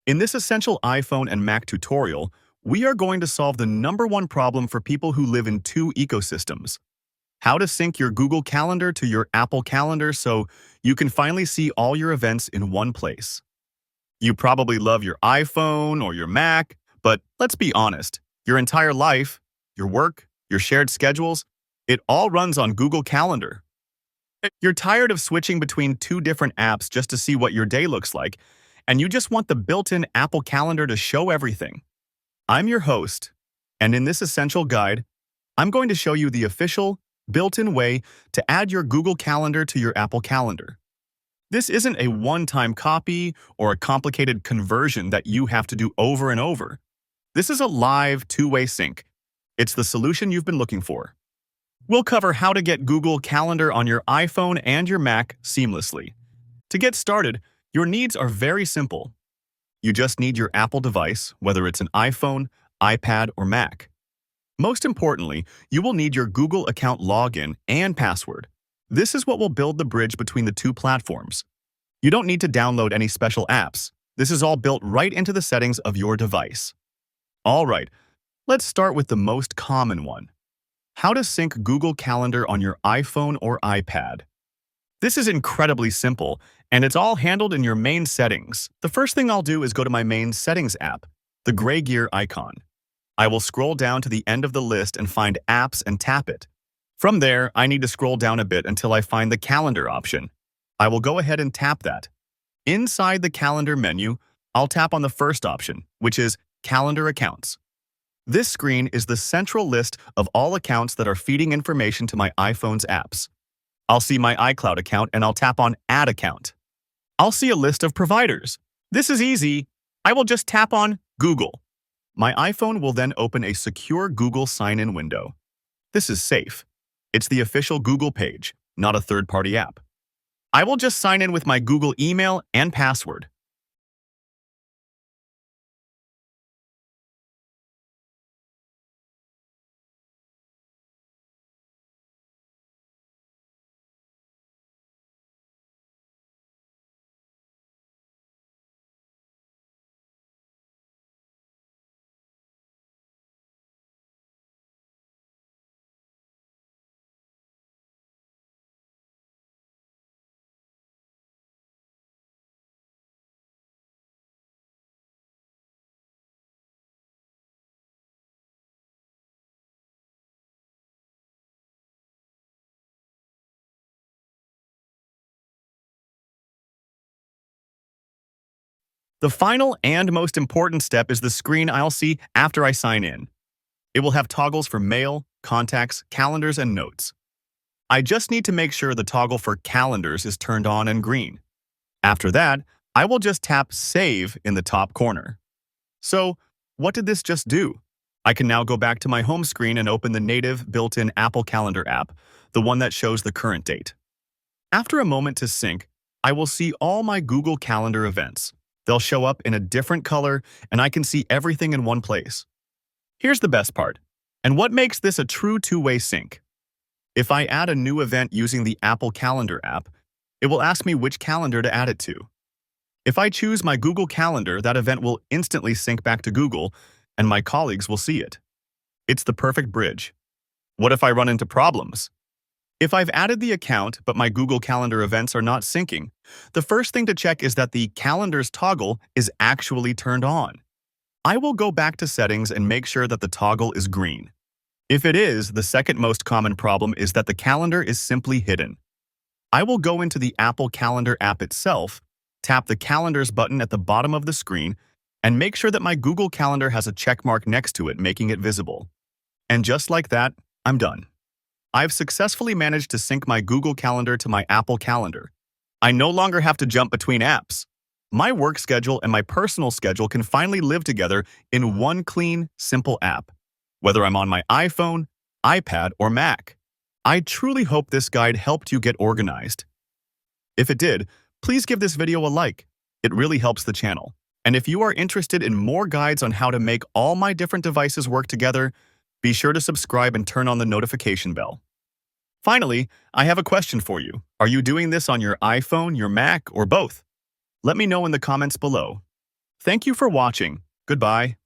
In this essential iPhone and Mac tutorial, we are going to solve the #1 problem for people who live in two ecosystems. How to sync your Google Calendar to your Apple Calendar so you can finally see all your events in one place. You probably love your iPhone or your Mac, but let's be honest, your entire life, your work, your shared schedules, it all runs on Google Calendar. You're tired of switching between two different apps just to see what your day looks like, and you just want the built-in Apple Calendar to show everything. I'm your host, and in this essential guide, I'm going to show you the official, built-in way to add your Google Calendar to your Apple Calendar. This isn't a one-time copy or a complicated conversion that you have to do over and over. This is a live, two-way sync. It's the solution you've been looking for. We'll cover how to get Google Calendar on your iPhone and your Mac seamlessly. To get started, your needs are very simple. You just need your Apple device, whether it's an iPhone, iPad, or Mac. Most importantly, you will need your Google account login and password. This is what will build the bridge between the two platforms. You don't need to download any special apps. This is all built right into the settings of your device. All right, let's start with the most common one. How to sync Google Calendar on your iPhone or iPad. This is incredibly simple, and it's all handled in your main settings. The first thing I'll do is go to my main settings app, the gray gear icon. I will scroll down to the end of the list and find apps and tap it. From there, I need to scroll down a bit until I find the calendar option. I will go ahead and tap that. Inside the calendar menu, I'll tap on the first option, which is calendar accounts. This screen is the central list of all accounts that are feeding information to my iPhone's apps. I'll see my iCloud account and I'll tap on Add Account. I'll see a list of providers. This is easy. I will just tap on Google. My iPhone will then open a secure Google sign-in window. This is safe. It's the official Google page, not a third-party app. I will just sign in with my Google email and password. The final and most important step is the screen I'll see after I sign in. It will have toggles for mail, contacts, calendars, and notes. I just need to make sure the toggle for calendars is turned on and green. After that, I will just tap Save in the top corner. So, what did this just do? I can now go back to my home screen and open the native built-in Apple Calendar app, the one that shows the current date. After a moment to sync, I will see all my Google Calendar events. They'll show up in a different color, and I can see everything in one place. Here's the best part, and what makes this a true two-way sync. If I add a new event using the Apple Calendar app, it will ask me which calendar to add it to. If I choose my Google Calendar, that event will instantly sync back to Google, and my colleagues will see it. It's the perfect bridge. What if I run into problems? If I've added the account, but my Google Calendar events are not syncing, the first thing to check is that the Calendars toggle is actually turned on. I will go back to settings and make sure that the toggle is green. If it is, the second most common problem is that the calendar is simply hidden. I will go into the Apple Calendar app itself, tap the Calendars button at the bottom of the screen, and make sure that my Google Calendar has a check mark next to it, making it visible. And just like that, I'm done. I've successfully managed to sync my Google Calendar to my Apple Calendar. I no longer have to jump between apps. My work schedule and my personal schedule can finally live together in one clean, simple app, whether I'm on my iPhone, iPad, or Mac. I truly hope this guide helped you get organized. If it did, please give this video a like. It really helps the channel. And if you are interested in more guides on how to make all my different devices work together, be sure to subscribe and turn on the notification bell. Finally, I have a question for you. Are you doing this on your iPhone, your Mac, or both? Let me know in the comments below. Thank you for watching. Goodbye.